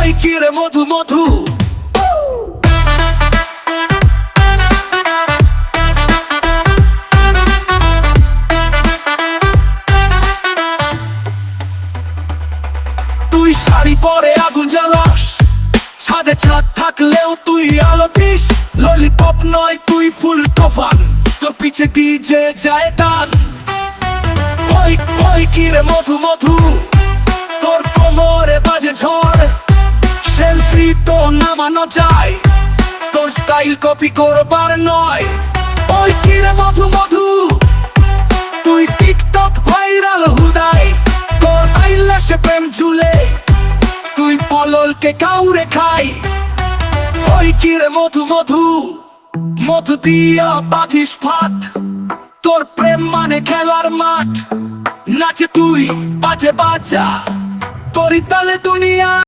ওই কিরে মধু মধু, তুই শাড়ি পরে আগুন জ্বালাস, ছাদে ছাদ থাকলেও তুই আলো দিস। ললিপপ নয় তুই ফুল তোফান, তোর পিছে ডিজে যায় টান। ওই ওই কিরে মধু মধু, তোর কোমরে বাজে ঝড়। সেলফি তো নামানো যায়, তোর স্টাইল কপি করবার নয়। ওই কিরে মধু মধু, তুই টিকটক ভাইরাল হুদাই। তোর আইলাসে প্রেম ঝুলে, তুই পললকে কাউরে খাই। ওই কিরে মধু মধু, মধু দিয়া বাঁধিস ভাত। তোর প্রেম মানে খেলার মাঠ, নাচে তুই বাজে বাজা, তোরই তালে দুনিয়া।